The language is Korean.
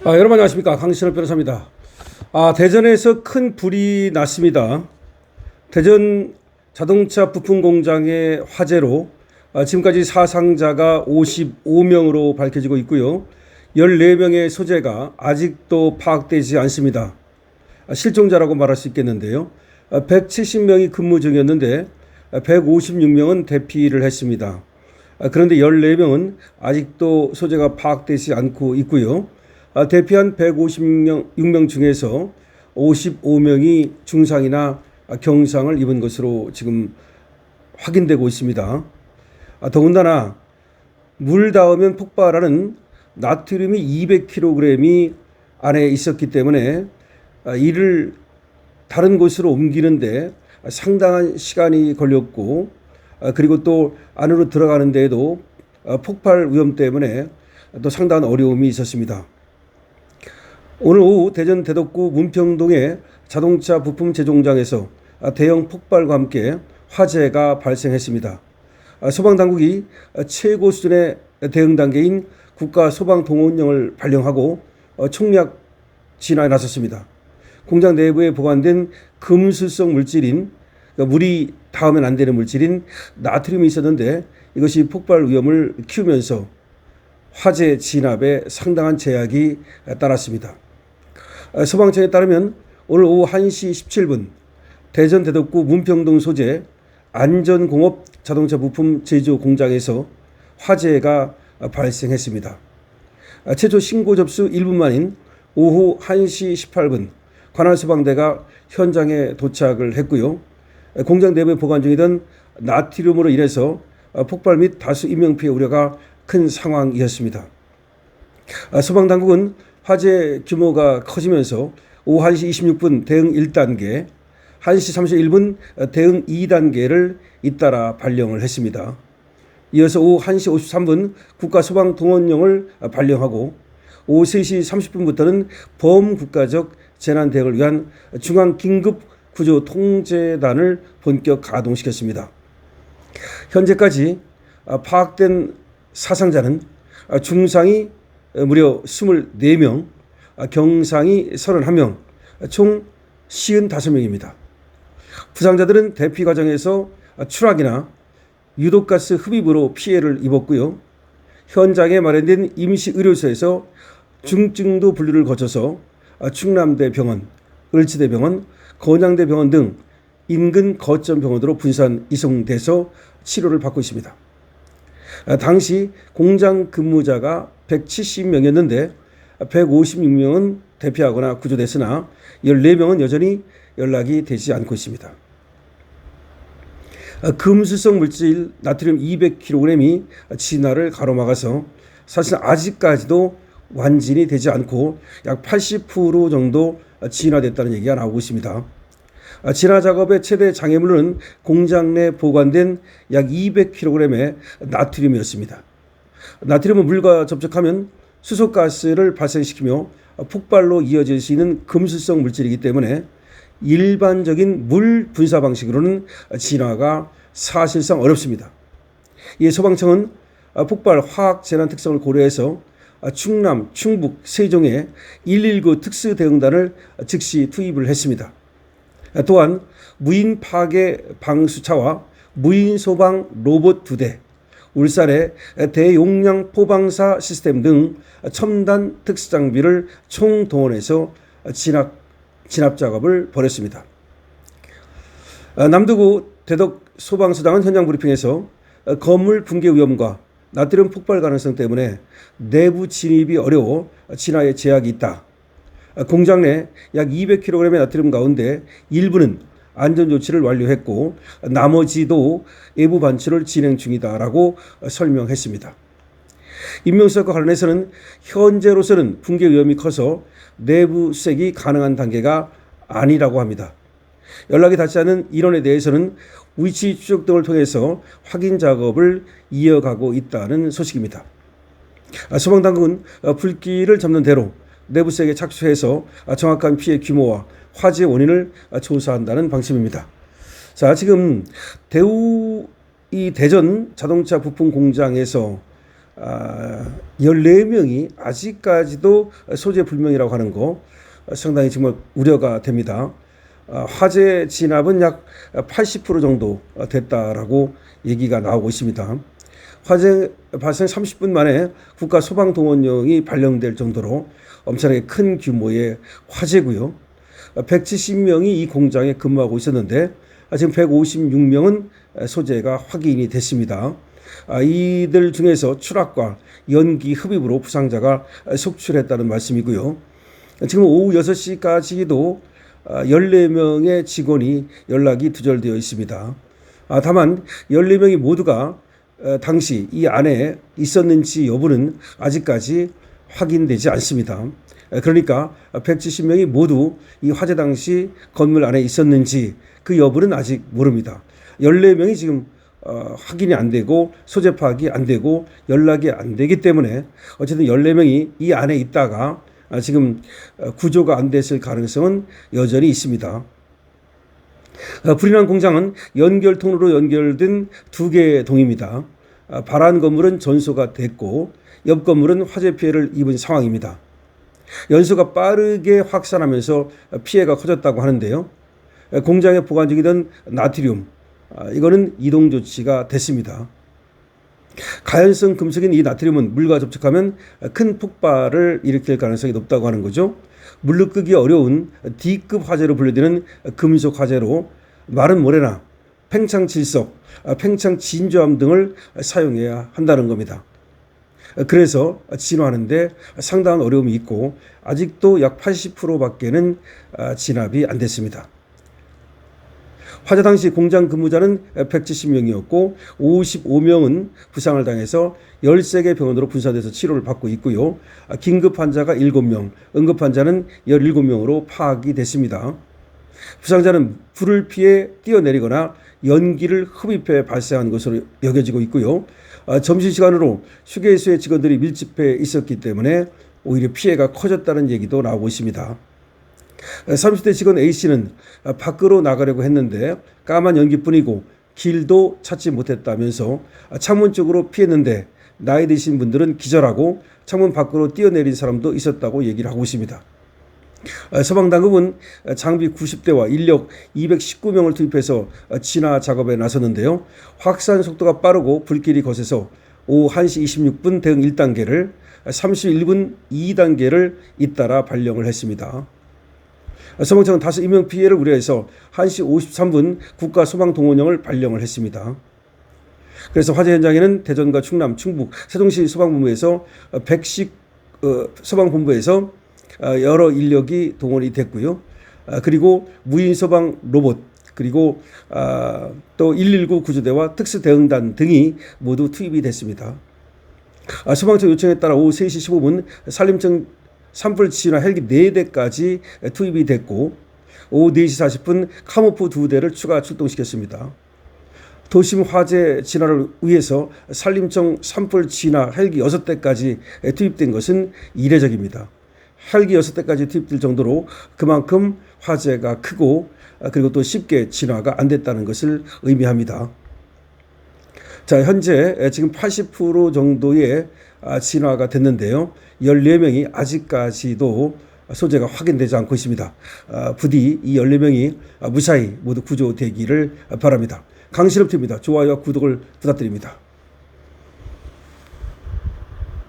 여러분 안녕하십니까, 강신업 변호사입니다. 대전에서 큰 불이 났습니다. 대전 자동차 부품 공장의 화재로 지금까지 사상자가 55명으로 밝혀지고 있고요. 14명의 소재가 아직도 파악되지 않습니다. 실종자라고 말할 수 있겠는데요. 170명이 근무 중이었는데 156명은 대피를 했습니다. 그런데 14명은 아직도 소재가 파악되지 않고 있고요. 대피한 156명 중에서 55명이 중상이나 경상을 입은 것으로 지금 확인되고 있습니다. 더군다나 물 닿으면 폭발하는 나트륨이 200kg이 안에 있었기 때문에 이를 다른 곳으로 옮기는데 상당한 시간이 걸렸고, 그리고 또 안으로 들어가는 데에도 폭발 위험 때문에 또 상당한 어려움이 있었습니다. 오늘 오후 대전 대덕구 문평동의 자동차 부품 제조공장에서 대형 폭발과 함께 화재가 발생했습니다. 소방당국이 최고 수준의 대응 단계인 국가소방동원령을 발령하고 총력 진화에 나섰습니다. 공장 내부에 보관된 금수성 물질인, 물이 닿으면 안 되는 물질인 나트륨이 있었는데 이것이 폭발 위험을 키우면서 화재 진압에 상당한 제약이 따랐습니다. 소방청에 따르면 오늘 오후 1시 17분 대전 대덕구 문평동 소재 안전공업 자동차 부품 제조 공장에서 화재가 발생했습니다. 최초 신고 접수 1분 만인 오후 1시 18분 관할소방대가 현장에 도착을 했고요. 공장 내부에 보관 중이던 나트륨으로 인해서 폭발 및 다수 인명피해 우려가 큰 상황이었습니다. 소방당국은 화재 규모가 커지면서 오후 1시 26분 대응 1단계, 1시 31분 대응 2단계를 잇따라 발령을 했습니다. 이어서 오후 1시 53분 국가소방동원령을 발령하고 오후 3시 30분부터는 범국가적 재난 대응을 위한 중앙긴급구조통제단을 본격 가동시켰습니다. 현재까지 파악된 사상자는 중상이 무려 24명, 경상이 31명, 총 55명입니다. 부상자들은 대피 과정에서 추락이나 유독가스 흡입으로 피해를 입었고요. 현장에 마련된 임시의료소에서 중증도 분류를 거쳐서 충남대병원, 을지대병원, 건양대병원 등 인근 거점 병원으로 분산 이송돼서 치료를 받고 있습니다. 당시 공장 근무자가 170명이었는데 156명은 대피하거나 구조됐으나 14명은 여전히 연락이 되지 않고 있습니다. 금수성 물질 나트륨 200kg이 진화를 가로막아서 사실 아직까지도 완진이 되지 않고 약 80% 정도 진화됐다는 얘기가 나오고 있습니다. 진화 작업의 최대 장애물은 공장 내 보관된 약 200kg의 나트륨이었습니다. 나트륨은 물과 접촉하면 수소가스를 발생시키며 폭발로 이어질 수 있는 금수성 물질이기 때문에 일반적인 물 분사 방식으로는 진화가 사실상 어렵습니다. 이에 소방청은 폭발 화학 재난 특성을 고려해서 충남, 충북, 세종에 119 특수대응단을 즉시 투입을 했습니다. 또한 무인 파괴 방수차와 무인 소방 로봇 2대, 울산의 대용량 포방사 시스템 등 첨단 특수장비를 총동원해서 진압 작업을 벌였습니다. 남두구 대덕 소방서장은 현장 브리핑에서 건물 붕괴 위험과 나트륨 폭발 가능성 때문에 내부 진입이 어려워 진화에 제약이 있다. 공장 내 약 200kg의 나트륨 가운데 일부는 안전조치를 완료했고 나머지도 외부 반출을 진행 중이다라고 설명했습니다. 인명수석과 관련해서는 현재로서는 붕괴 위험이 커서 내부 수색이 가능한 단계가 아니라고 합니다. 연락이 닿지 않은 인원에 대해서는 위치 추적 등을 통해서 확인 작업을 이어가고 있다는 소식입니다. 소방당국은 불길을 잡는 대로 내부수색에 착수해서 정확한 피해 규모와 화재 원인을 조사한다는 방침입니다. 자, 지금 이 대전 자동차 부품 공장에서 14명이 아직까지도 소재 불명이라고 하는 거 상당히 정말 우려가 됩니다. 화재 진압은 약 80% 정도 됐다라고 얘기가 나오고 있습니다. 화재 발생 30분 만에 국가 소방동원령이 발령될 정도로 엄청나게 큰 규모의 화재고요. 170명이 이 공장에 근무하고 있었는데 지금 156명은 소재가 확인이 됐습니다. 이들 중에서 추락과 연기 흡입으로 부상자가 속출했다는 말씀이고요. 지금 오후 6시까지도 14명의 직원이 연락이 두절되어 있습니다. 다만 14명이 모두가 당시 이 안에 있었는지 여부는 아직까지 확인되지 않습니다. 그러니까 170명이 모두 이 화재 당시 건물 안에 있었는지 그 여부는 아직 모릅니다. 14명이 지금 확인이 안 되고 소재 파악이 안 되고 연락이 안 되기 때문에 어쨌든 14명이 이 안에 있다가 지금 구조가 안 됐을 가능성은 여전히 있습니다. 불이 난 공장은 연결통로로 연결된 2개의 동입니다. 발안 건물은 전소가 됐고 옆 건물은 화재 피해를 입은 상황입니다. 연소가 빠르게 확산하면서 피해가 커졌다고 하는데요. 공장에 보관 중이던 나트륨, 이거는 이동 조치가 됐습니다. 가연성 금속인 이 나트륨은 물과 접촉하면 큰 폭발을 일으킬 가능성이 높다고 하는 거죠. 물로 끄기 어려운 D급 화재로 분류되는 금속 화재로 마른 모래나 팽창 질석, 팽창 진조함 등을 사용해야 한다는 겁니다. 그래서 진화하는데 상당한 어려움이 있고 아직도 약 80%밖에는 진압이 안 됐습니다. 화재 당시 공장 근무자는 170명이었고 55명은 부상을 당해서 13개 병원으로 분산돼서 치료를 받고 있고요. 긴급 환자가 7명, 응급 환자는 17명으로 파악이 됐습니다. 부상자는 불을 피해 뛰어내리거나 연기를 흡입해 발생한 것으로 여겨지고 있고요. 점심시간으로 휴게소에 직원들이 밀집해 있었기 때문에 오히려 피해가 커졌다는 얘기도 나오고 있습니다. 30대 직원 A씨는 밖으로 나가려고 했는데 까만 연기뿐이고 길도 찾지 못했다면서 창문 쪽으로 피했는데 나이 드신 분들은 기절하고 창문 밖으로 뛰어내린 사람도 있었다고 얘기를 하고 있습니다. 소방당국은 장비 90대와 인력 219명을 투입해서 진화 작업에 나섰는데요. 확산 속도가 빠르고 불길이 거세서 오후 1시 26분 대응 1단계를 31분 2단계를 잇따라 발령을 했습니다. 소방청은 다수 인명 피해를 우려해서 1시 53분 국가소방동원령을 발령을 했습니다. 그래서 화재 현장에는 대전과 충남, 충북, 세종시 소방본부에서 110 소방본부에서 여러 인력이 동원이 됐고요. 그리고 무인 소방 로봇 그리고 또 119 구조대와 특수대응단 등이 모두 투입이 됐습니다. 소방청 요청에 따라 오후 3시 15분 산림청 산불 진화 헬기 4대까지 투입이 됐고 오후 4시 40분 카모프 2대를 추가 출동시켰습니다. 도심 화재 진화를 위해서 산림청 산불 진화 헬기 6대까지 투입된 것은 이례적입니다. 헬기 6대까지 투입될 정도로 그만큼 화재가 크고 그리고 또 쉽게 진화가 안 됐다는 것을 의미합니다. 자, 현재 지금 80% 정도의 진화가 됐는데요. 14명이 아직까지도 소재가 확인되지 않고 있습니다. 부디 이 14명이 무사히 모두 구조되기를 바랍니다. 강신업TV입니다. 좋아요와 구독을 부탁드립니다.